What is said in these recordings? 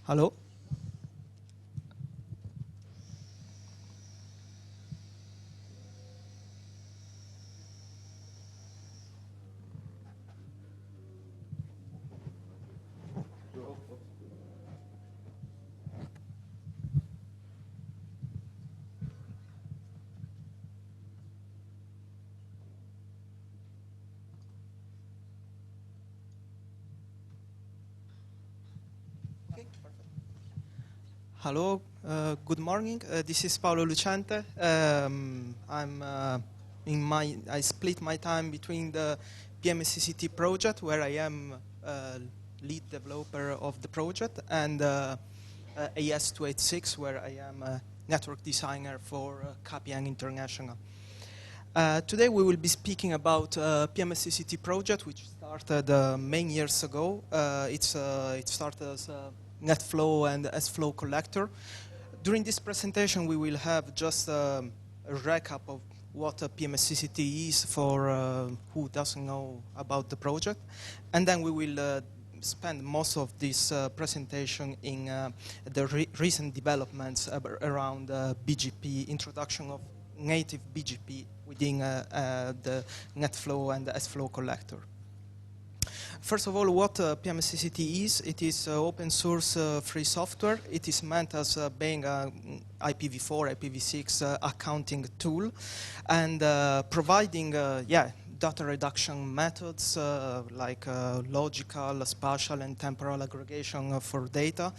Hello? Okay, perfect. Hello, good morning. This is Paolo Lucente. I split my time between the PMSECT project, where I am lead developer of the project, and AS286, where I am a network designer for KPN International. Today we will be speaking about PMSECT project, which started many years ago. It started as a NetFlow and SFlow collector. During this presentation, we will have just a recap of what a PMSECT is for who doesn't know about the project. And then we will spend most of this presentation in the recent developments around BGP, introduction of native BGP within the NetFlow and the SFlow collector. First of all, what PMSECT is, it is open source free software. It is meant as being an IPv4, IPv6 accounting tool, and providing data reduction methods like logical, spatial, and temporal aggregation for data,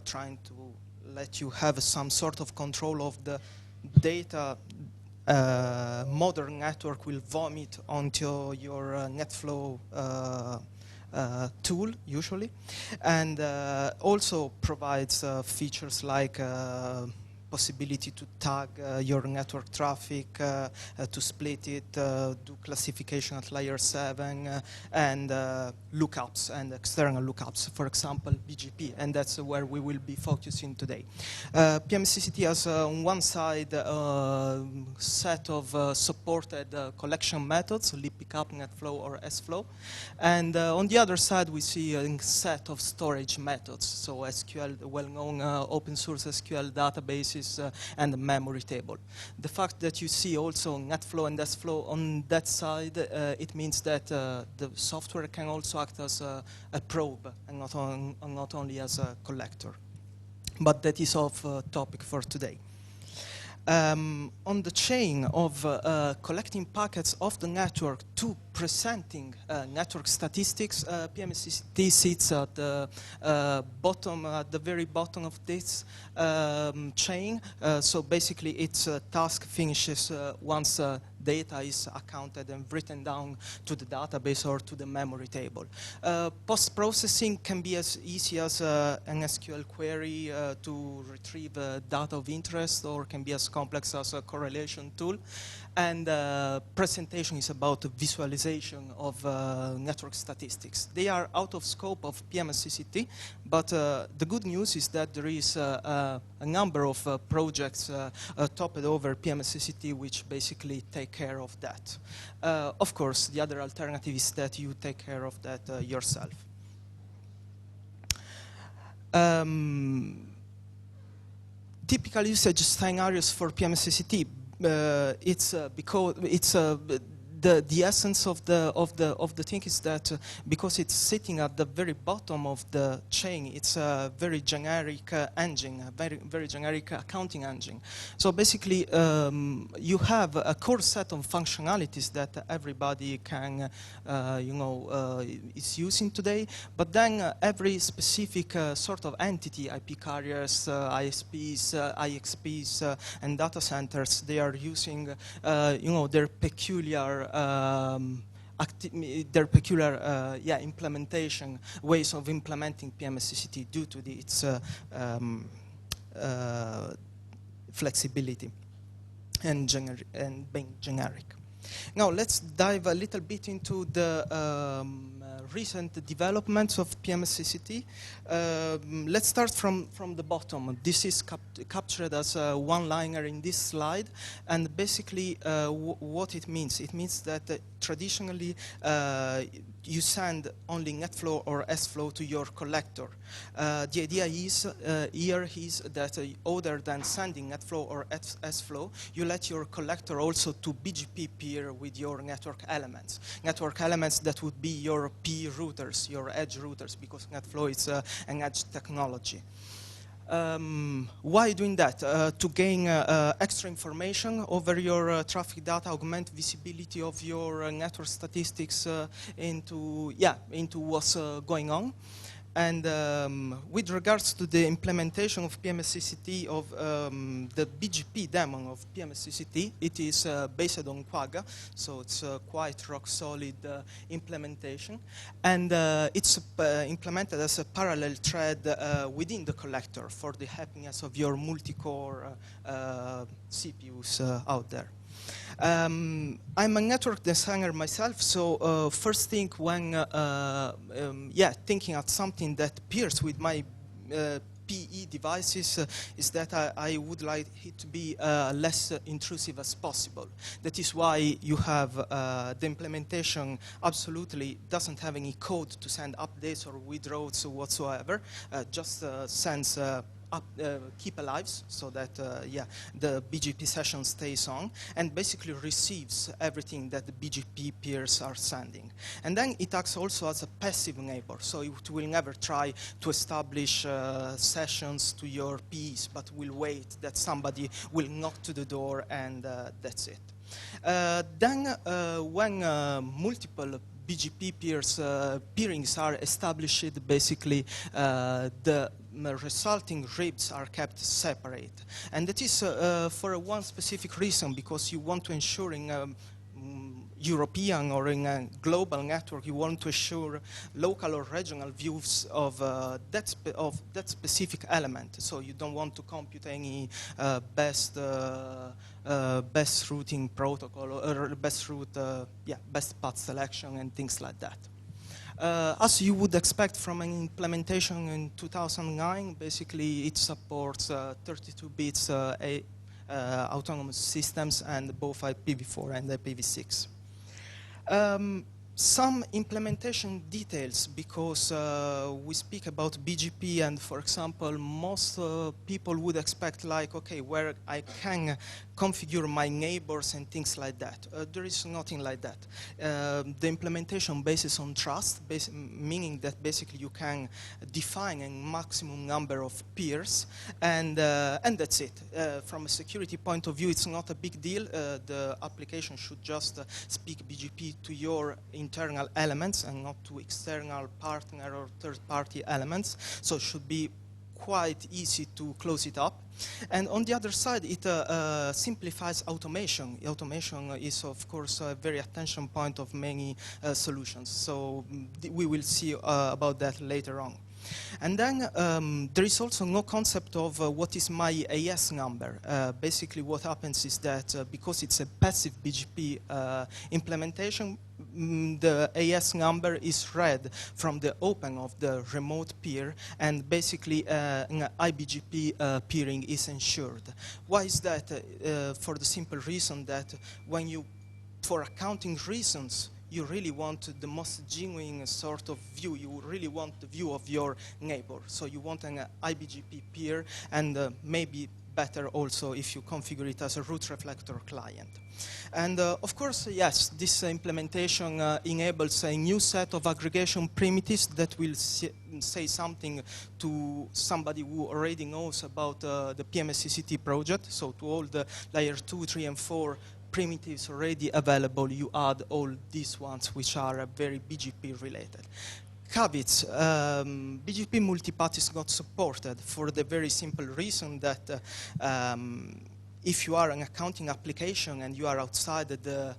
trying to let you have some sort of control of the data modern network will vomit onto your NetFlow tool, usually, and also provides features like possibility to tag your network traffic, to split it, do classification at layer 7, and lookups and external lookups, for example, BGP, and that's where we will be focusing today. PMSECT has on one side set of supported collection methods, pickup, NetFlow, or SFlow, and on the other side we see a set of storage methods, so SQL, the well-known open source SQL databases, and the memory table. The fact that you see also NetFlow and SFlow on that side, it means that the software can also act as a probe and not only as a collector. But that is off topic for today. On the chain of collecting packets of the network to presenting network statistics, PMSECT sits at the bottom, at the very bottom of this chain. So basically, its task finishes once data is accounted and written down to the database or to the memory table. Post-processing can be as easy as an SQL query to retrieve data of interest, or can be as complex as a correlation tool. And presentation is about the visualization of network statistics. They are out of scope of PMSECT, but the good news is that there is a number of projects topped over PMSECT which basically take care of that. Of course, the other alternative is that you take care of that yourself. Typical usage scenarios for PMSECT. It's because it's the essence of the thing is that because it's sitting at the very bottom of the chain, it's a very generic engine, a very generic accounting engine. So basically, you have a core set of functionalities that everybody can, is using today. But then every specific sort of entity, IP carriers, ISPs, IXPs, and data centers, they are using, their peculiar implementation, ways of implementing PMSECT due to its flexibility and being generic. Now let's dive a little bit into the recent developments of PMSECT. Let's start from the bottom. This is captured as a one-liner in this slide, and basically what it means. It means that traditionally you send only NetFlow or SFlow to your collector. The idea is here is that other than sending NetFlow or SFlow, you let your collector also to BGP peer with your network elements. Network elements that would be your P routers, your edge routers, because NetFlow is an edge technology. Why doing that? To gain extra information over your traffic data, augment visibility of your network statistics into what's going on. And with regards to the implementation of PMSECT, of the BGP daemon of PMSECT, it is based on Quagga, so it's quite rock-solid implementation. And it's implemented as a parallel thread within the collector for the happiness of your multi-core CPUs out there. I'm a network designer myself, so first thing when thinking at something that pairs with my PE devices is that I would like it to be less intrusive as possible. That is why you have the implementation absolutely doesn't have any code to send updates or withdraws whatsoever, just sends keep alive, so that the BGP session stays on and basically receives everything that the BGP peers are sending. And then it acts also as a passive neighbor, so it will never try to establish sessions to your PEs, but will wait that somebody will knock to the door and that's it. Then when multiple BGP peerings are established, basically the resulting RIBs are kept separate. And that is for one specific reason, because you want to ensure in European or in a global network, you want to assure local or regional views of that specific element. So you don't want to compute any best routing protocol or best route, best path selection and things like that. As you would expect from an implementation in 2009, basically it supports 32 bits autonomous systems and both IPv4 and IPv6. Some implementation details, because we speak about BGP, and for example, most people would expect like, okay, where I can configure my neighbors and things like that. There is nothing like that. The implementation bases on trust, meaning that basically you can define a maximum number of peers, and that's it. From a security point of view, it's not a big deal. The application should just speak BGP to your internal elements and not to external partner or third-party elements, so it should be quite easy to close it up. And on the other side, it simplifies automation. Automation is, of course, a very attention point of many solutions, so we will see about that later on. And then there is also no concept of what is my AS number. Basically what happens is that because it's a passive BGP implementation, the AS number is read from the open of the remote peer, and basically an IBGP peering is ensured. Why is that? For the simple reason that when you, for accounting reasons, you really want the most genuine sort of view. You really want the view of your neighbor. So you want an IBGP peer, and maybe better also if you configure it as a root reflector client. And of course, yes, this implementation enables a new set of aggregation primitives that will say something to somebody who already knows about the PMSECT project. So to all the layer 2, 3, and 4 primitives already available, you add all these ones which are very BGP related. Caveats, BGP multipath is not supported for the very simple reason that if you are an accounting application and you are outside the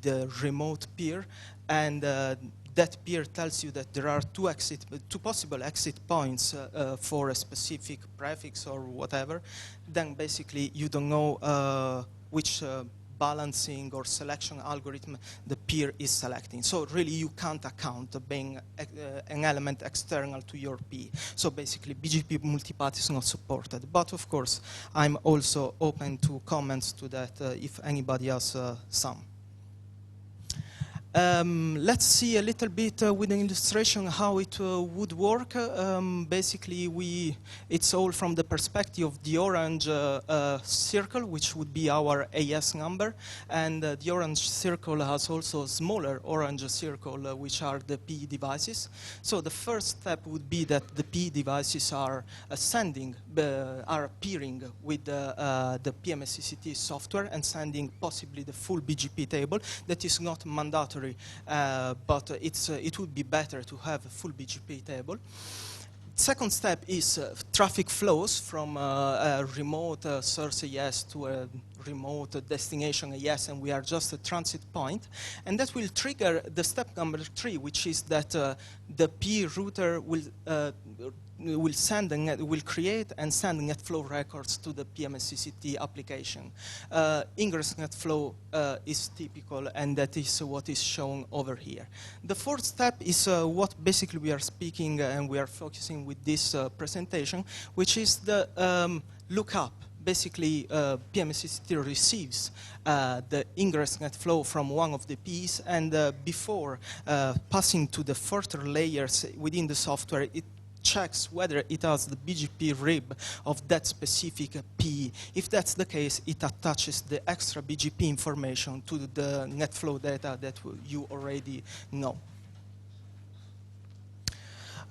the remote peer, and that peer tells you that there are two possible exit points for a specific prefix or whatever, then basically you don't know which balancing or selection algorithm the peer is selecting. So really you can't account being an element external to your P. So basically BGP multipath is not supported. But of course, I'm also open to comments to that if anybody has some. Let's see a little bit with an illustration how it would work. Basically, it's all from the perspective of the orange circle, which would be our AS number, and the orange circle has also a smaller orange circle, which are the PE devices. So the first step would be that the PE devices are are appearing with the PMSECT software and sending possibly the full BGP table. That is not mandatory, but it would be better to have a full BGP table. Second step is traffic flows from a remote source AS to a remote destination AS, and we are just a transit point. And that will trigger the step number 3, which is that the P router will create and send net flow records to the PMSECT application. Ingress net flow is typical, and that is what is shown over here. The fourth step is what basically we are speaking and we are focusing with this presentation, which is the lookup. Basically, PMSECT receives the ingress net flow from one of the Ps, and before passing to the further layers within the software, it checks whether it has the BGP rib of that specific PE. If that's the case, it attaches the extra BGP information to the net flow data that you already know.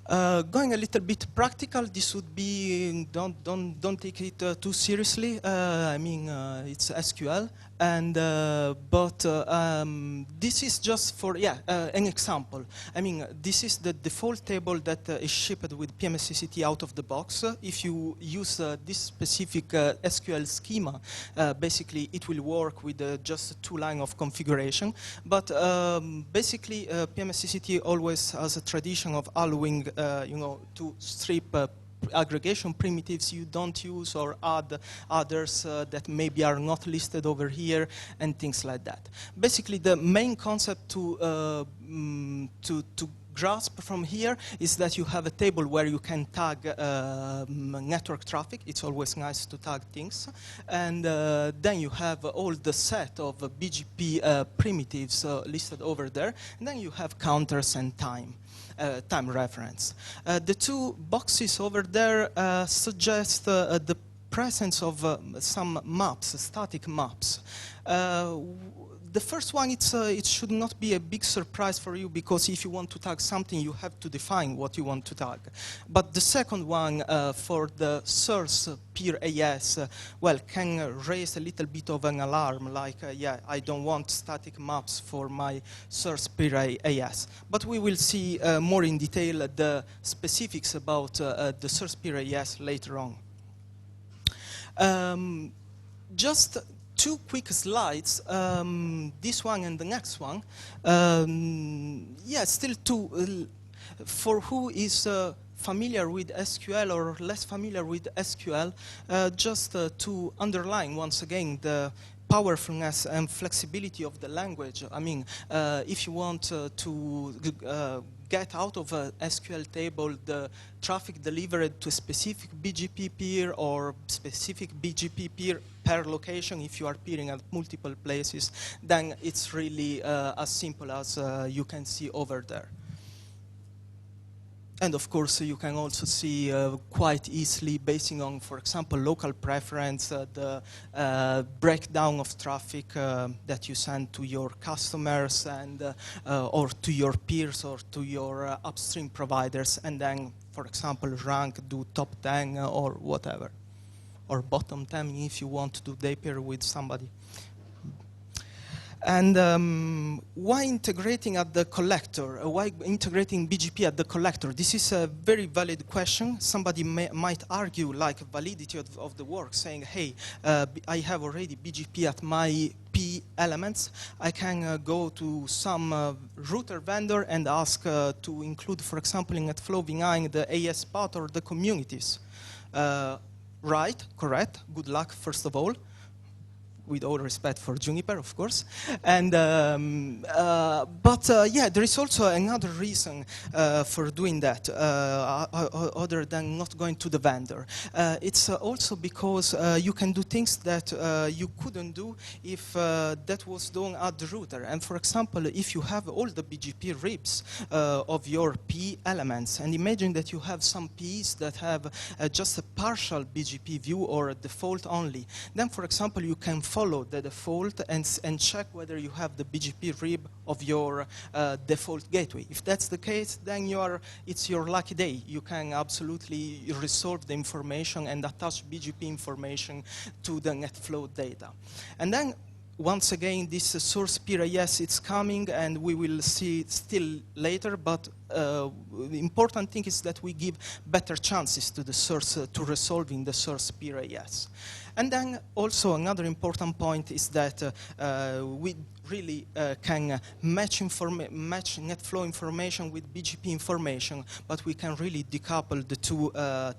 Going a little bit practical, this would be, don't take it too seriously. I mean, it's SQL, and but this is just for an example. I mean, this is the default table that is shipped with PMSECT out of the box. If you use this specific SQL schema, basically it will work with just 2 lines of configuration. But basically, PMSECT always has a tradition of allowing to strip aggregation primitives you don't use or add others that maybe are not listed over here and things like that. Basically, the main concept to grasp from here is that you have a table where you can tag network traffic. It's always nice to tag things. And then you have all the set of BGP primitives listed over there. And then you have counters and time reference. The 2 boxes over there suggest the presence of some maps, static maps. The first one, it should not be a big surprise for you, because if you want to tag something, you have to define what you want to tag. But the second one, for the source peer AS, well, can raise a little bit of an alarm, like, yeah, I don't want static maps for my source peer AS. But we will see more in detail the specifics about the source peer AS later on. Just 2 quick slides, this one and the next one. Yeah, still for who is familiar with SQL or less familiar with SQL, just to underline once again the powerfulness and flexibility of the language. I mean, if you want to get out of a SQL table the traffic delivered to a specific BGP peer or specific BGP peer per location, if you are peering at multiple places, then it's really as simple as you can see over there. And of course, you can also see quite easily, basing on, for example, local preference, the breakdown of traffic that you send to your customers and or to your peers or to your upstream providers, and then, for example, rank, do top 10 or whatever, or bottom 10 if you want to do day pair with somebody. And why integrating at the collector? Why integrating BGP at the collector? This is a very valid question. Somebody might argue like validity of the work, saying, hey, I have already BGP at my P elements. I can go to some router vendor and ask to include, for example, in NetFlow v9 the AS path or the communities. Right, correct. Good luck, first of all. with all respect for Juniper, of course. And yeah, there is also another reason for doing that, other than not going to the vendor. It's also because you can do things that you couldn't do if that was done at the router. And for example, if you have all the BGP ribs of your PE elements, and imagine that you have some PEs that have just a partial BGP view or a default only, then for example, you can follow the default and check whether you have the BGP rib of your default gateway. If that's the case, then it's your lucky day. You can absolutely resolve the information and attach BGP information to the NetFlow data. And then once again, this source Pirius, it's coming, and we will see it still later, but the important thing is that we give better chances to the source, to resolving the source Pirius. And then also another important point is that we really can match NetFlow information with BGP information, but we can really decouple the two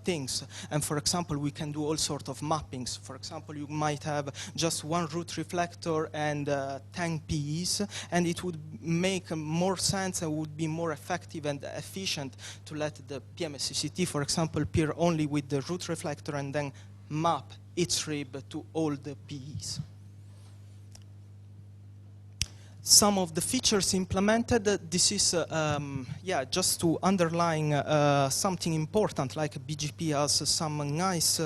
things. And for example, we can do all sorts of mappings. For example, you might have just one root reflector and 10 PEs, and it would make more sense and would be more effective and efficient to let the PMSECT, for example, appear only with the root reflector and then map its rib to all the PEs. Some of the features implemented, this is, yeah, just to underline something important, like BGP has some nice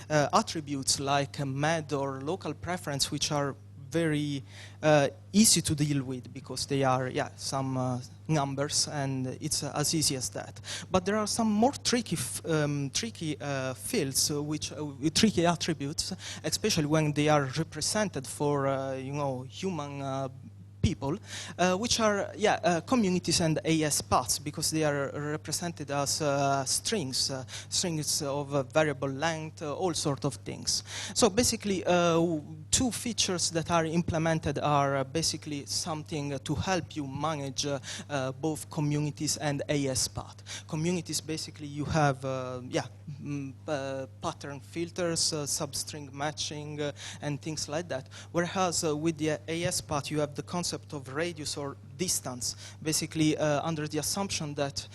attributes like MED or local preference, which are very easy to deal with because they are, yeah, some numbers, and it's as easy as that. But there are some more tricky fields, tricky attributes, especially when they are represented for, you know, human people, which are communities and AS paths, because they are represented as strings of variable length, all sorts of things. So basically, two features that are implemented are basically something to help you manage both communities and AS path. Communities, basically, you have pattern filters, substring matching, and things like that. Whereas with the AS path, you have the concept of radius or distance, basically under the assumption that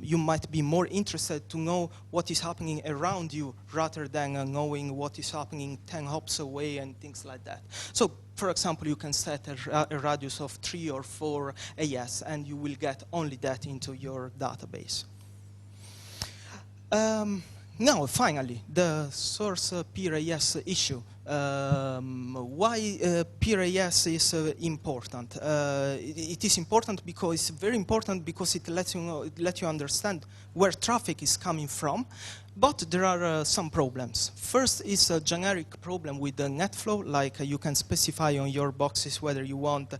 you might be more interested to know what is happening around you rather than knowing what is happening 10 hops away and things like that. So, for example, you can set a radius of 3 or 4 AS, and you will get only that into your database. Now, finally, the source Pirius issue. Why Pirius is important? It is important because it's very important because it lets you know, it lets you understand where traffic is coming from. But there are some problems. First is a generic problem with the NetFlow, like you can specify on your boxes whether you want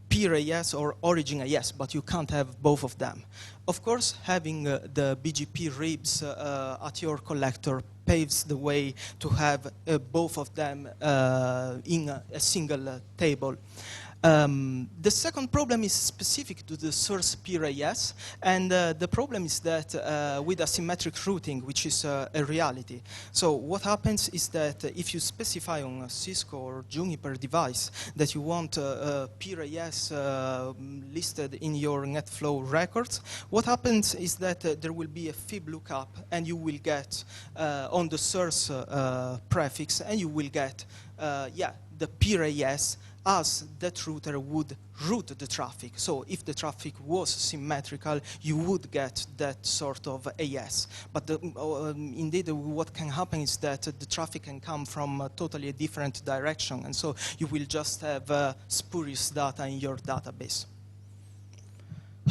Pirius or origin AS, but you can't have both of them. Of course, having the BGP ribs at your collector paves the way to have both of them in a single table. The second problem is specific to the source Pirius, and the problem is that with asymmetric routing, which is a reality. So what happens is that if you specify on a Cisco or Juniper device that you want Pirius listed in your NetFlow records, what happens is that there will be a fib lookup, and you will get on the source prefix, and you will get the Pirius as that router would route the traffic. So if the traffic was symmetrical, you would get that sort of AS. But indeed, what can happen is that the traffic can come from a totally different direction, and so you will just have spurious data in your database.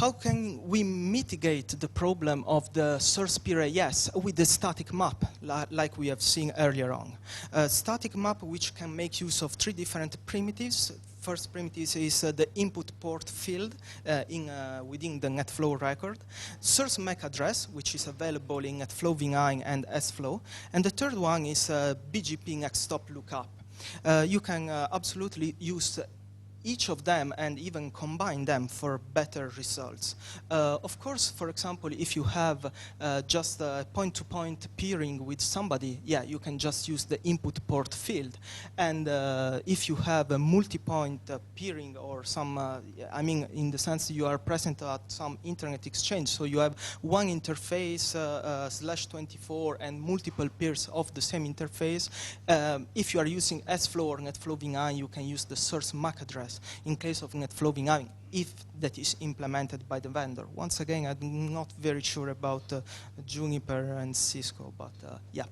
How can we mitigate the problem of the source Pirius with the static map, like we have seen earlier on? A static map which can make use of 3 different primitives. First primitive is the input port field within the NetFlow record. Source MAC address, which is available in NetFlow v9 and SFlow. And the third one is BGP next stop lookup. You can absolutely use each of them and even combine them for better results. Of course, for example, if you have just a point-to-point peering with somebody, yeah, you can just use the input port field. And if you have a multi-point peering or some, I mean, in the sense you are present at some internet exchange, so you have one interface /24 and multiple peers of the same interface. If you are using SFlow or NetFlow VNI, you can use the source MAC address in case of NetFlow VNI, if that is implemented by the vendor. Once again, I'm not very sure about Juniper and Cisco, but yeah.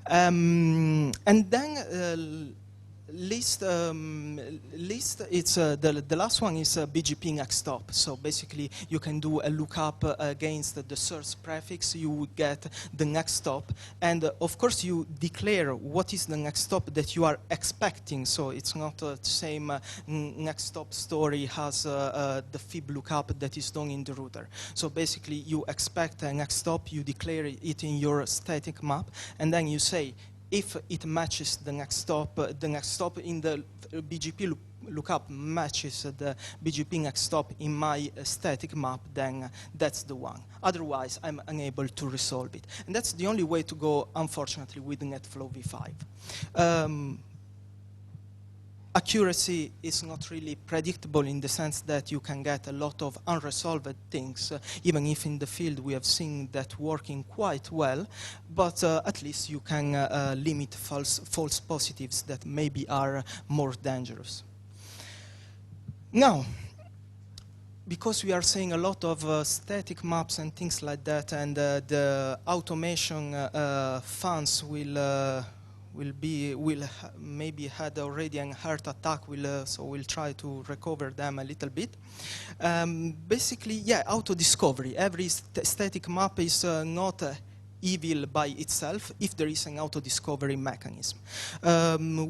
And then list, it's the last one is BGP next stop. So basically, you can do a lookup against the source prefix. You would get the next stop, and of course, you declare what is the next stop that you are expecting. So it's not the same next stop story as the fib lookup that is done in the router. So basically, you expect a next stop. You declare it in your static map, and then you say, if it matches the next stop in the BGP lookup matches the BGP next stop in my static map, then that's the one. Otherwise, I'm unable to resolve it. And that's the only way to go, unfortunately, with NetFlow v5. Accuracy is not really predictable in the sense that you can get a lot of unresolved things, even if in the field we have seen that working quite well, but at least you can limit false positives that maybe are more dangerous. Now, because we are seeing a lot of static maps and things like that, and the automation funds will maybe had already a heart attack, so we'll try to recover them a little bit. Basically, yeah, auto-discovery. Every static map is not evil by itself if there is an auto-discovery mechanism.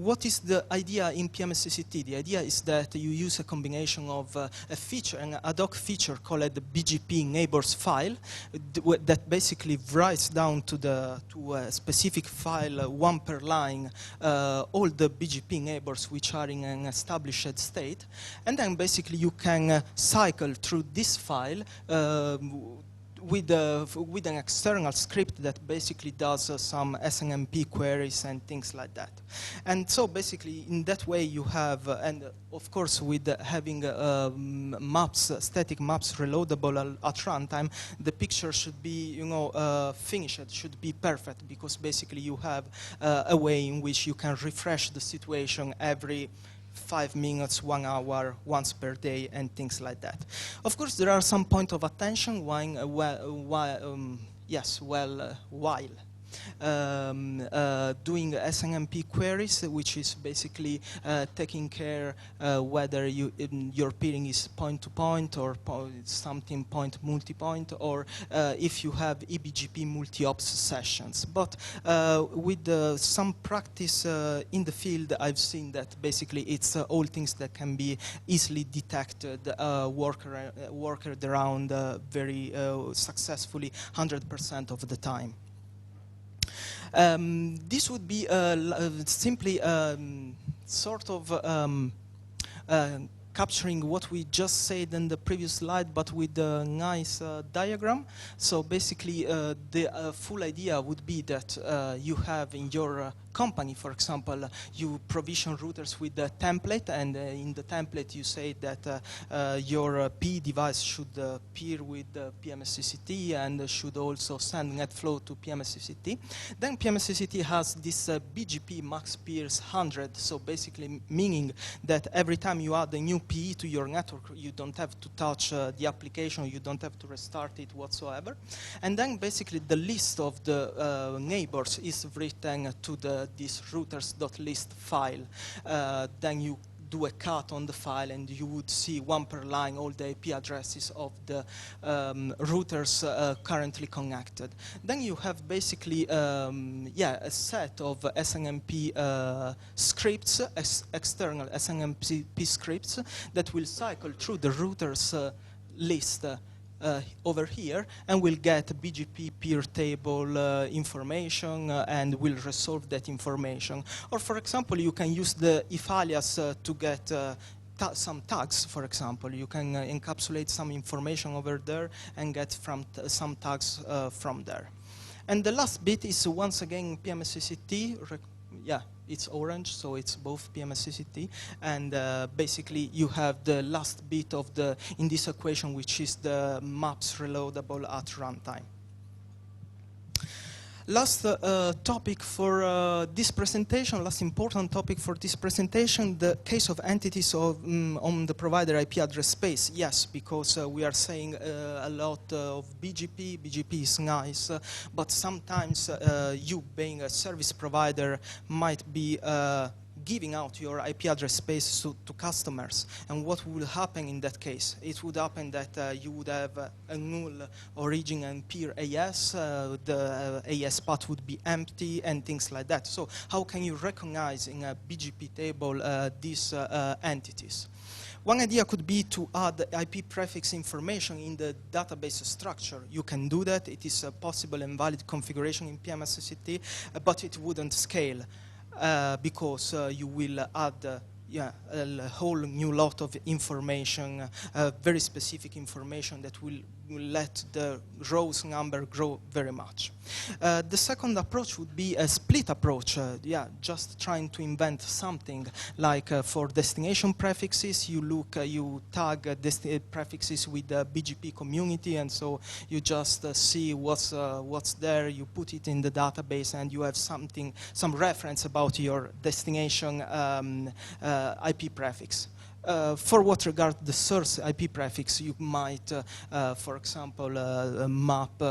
What is the idea in PMSECT? The idea is that you use a combination of a feature, an ad hoc feature called the BGP neighbors file that basically writes down to a specific file, one per line, all the BGP neighbors which are in an established state. And then basically you can cycle through this file with an external script that basically does some SNMP queries and things like that. And so basically in that way you have, and of course with having maps, static maps reloadable at runtime, the picture should be, finished, should be perfect, because basically you have a way in which you can refresh the situation every 5 minutes, 1 hour, once per day, and things like that. Of course, there are some points of attention while doing SNMP queries, which is basically taking care whether your peering is point-to-point or something point-multi-point, or if you have eBGP multi-ops sessions. But with some practice in the field, I've seen that basically it's all things that can be easily detected, worked around very successfully 100% of the time. This would be simply sort of capturing what we just said in the previous slide, but with a nice diagram. So basically, the full idea would be that you have in your company, for example, you provision routers with a template, and in the template you say that your PE device should peer with PMSECT and should also send NetFlow to PMSECT. Then PMSECT has this BGP max peers 100, so basically meaning that every time you add a new PE to your network, you don't have to touch the application, you don't have to restart it whatsoever. And then basically the list of the neighbors is written to this routers.list file. Then you do a cut on the file and you would see one per line all the IP addresses of the routers currently connected. Then you have basically a set of SNMP scripts, external SNMP scripts that will cycle through the routers list over here, and we'll get BGP peer table information and will resolve that information. Or for example, you can use the if alias to get some tags, for example. You can encapsulate some information over there and get some tags from there. And the last bit is once again PMSECT. Yeah, it's orange, so it's both PMSECT. And basically, you have the last bit of in this equation, which is the maps reloadable at runtime. Last topic for this presentation, last important topic for this presentation, the case of entities on the provider IP address space. Yes, because we are saying a lot of BGP. BGP is nice, but sometimes you being a service provider might be giving out your IP address space to customers. And what will happen in that case? It would happen that you would have a null origin and peer AS, the AS path would be empty and things like that. So how can you recognize in a BGP table these entities? One idea could be to add IP prefix information in the database structure. You can do that. It is a possible and valid configuration in PMSECT, but it wouldn't scale. Because you will add a whole new lot of information, very specific information that will let the rows number grow very much. The second approach would be a split approach. Just trying to invent something like for destination prefixes, you tag prefixes with the BGP community, and so you just see what's there, you put it in the database, and you have some reference about your destination IP prefix. For what regard the source IP prefix, you might, for example, map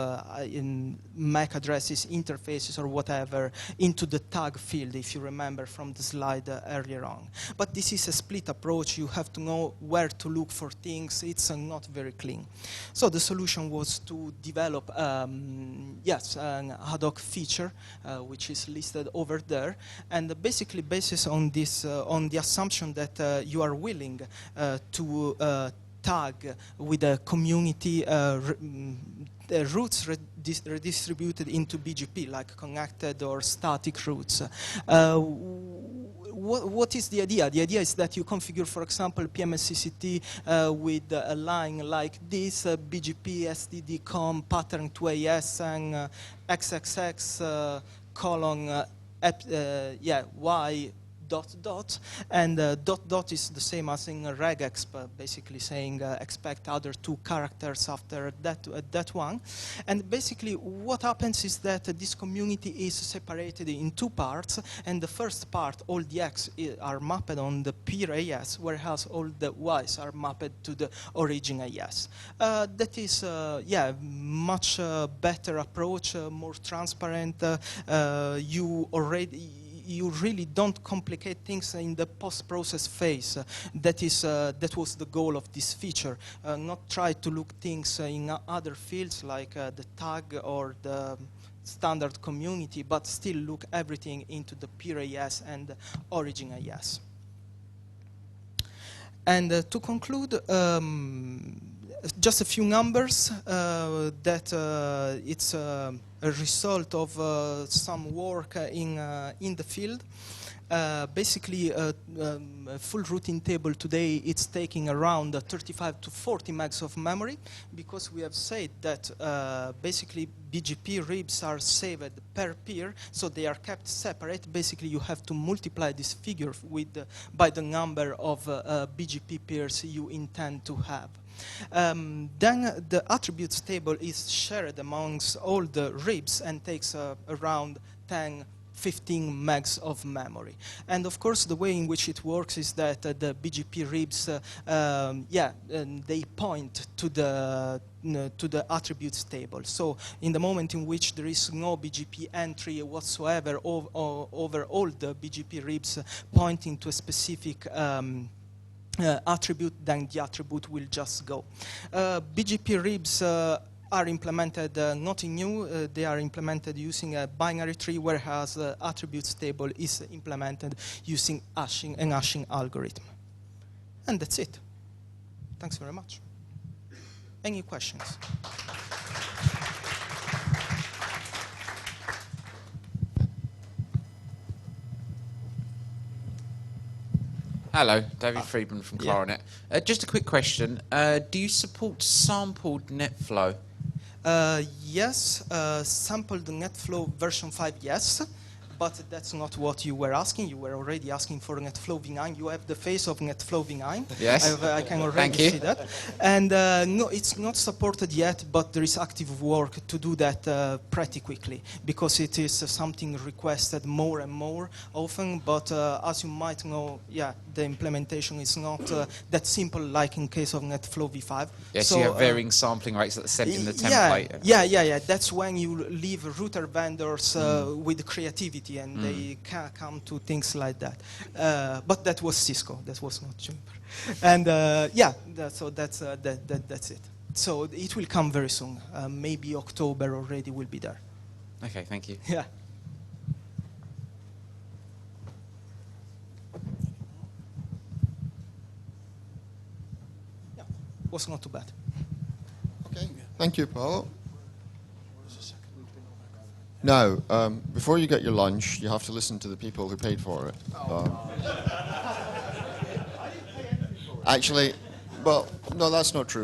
in MAC addresses, interfaces, or whatever into the tag field, if you remember from the slide earlier on. But this is a split approach. You have to know where to look for things. It's not very clean. So the solution was to develop, an ad hoc feature, which is listed over there, and basically basis on this, on the assumption that you are willing to tag with a community routes redistributed into BGP, like connected or static routes. What is the idea? The idea is that you configure, for example, PMSECT with a line like this, BGP STD.com pattern to AS and XXX colon Y dot, and dot is the same as in regex, basically saying expect other two characters after that one. And basically what happens is that this community is separated in two parts, and the first part, all the X are mapped on the peer AS, whereas all the Ys are mapped to the origin AS. That is, much better approach, more transparent. You really don't complicate things in the post-process phase. That was the goal of this feature. Not try to look things in other fields like the tag or the standard community, but still look everything into the peer AS and origin AS. And to conclude, just a few numbers that it's a result of some work in the field. Basically, a full routing table today, it's taking around 35 to 40 megs of memory, because we have said that basically BGP ribs are saved per peer, so they are kept separate. Basically, you have to multiply this figure by the number of BGP peers you intend to have. Then the attributes table is shared amongst all the ribs and takes around 10-15 megs of memory. And of course, the way in which it works is that the BGP ribs, they point to the attributes table. So in the moment in which there is no BGP entry whatsoever over all the BGP ribs pointing to a specific attribute, then the attribute will just go. BGP ribs are implemented, nothing new, they are implemented using a binary tree, whereas the attributes table is implemented using an hashing algorithm. And that's it. Thanks very much. Any questions? Hello, David Friedman from Clarinet. Just a quick question. Do you support sampled NetFlow? Yes, sampled NetFlow version 5, yes. But that's not what you were asking. You were already asking for NetFlow v9. You have the face of NetFlow v9. Yes. I can already see that. And no, it's not supported yet, but there is active work to do that pretty quickly, because it is something requested more and more often. But as you might know, the implementation is not that simple, like in case of NetFlow v5. Yes, so you have varying sampling rates that are sent in the template. Yeah. That's when you leave router vendors with creativity, and they can come to things like that. But that was Cisco. That was not Juniper. And so that's it. So it will come very soon. Maybe October already will be there. Okay, thank you. Yeah. Was not too bad. Okay, thank you, Paolo. Now, before you get your lunch, you have to listen to the people who paid for it. Actually, well, no, that's not true.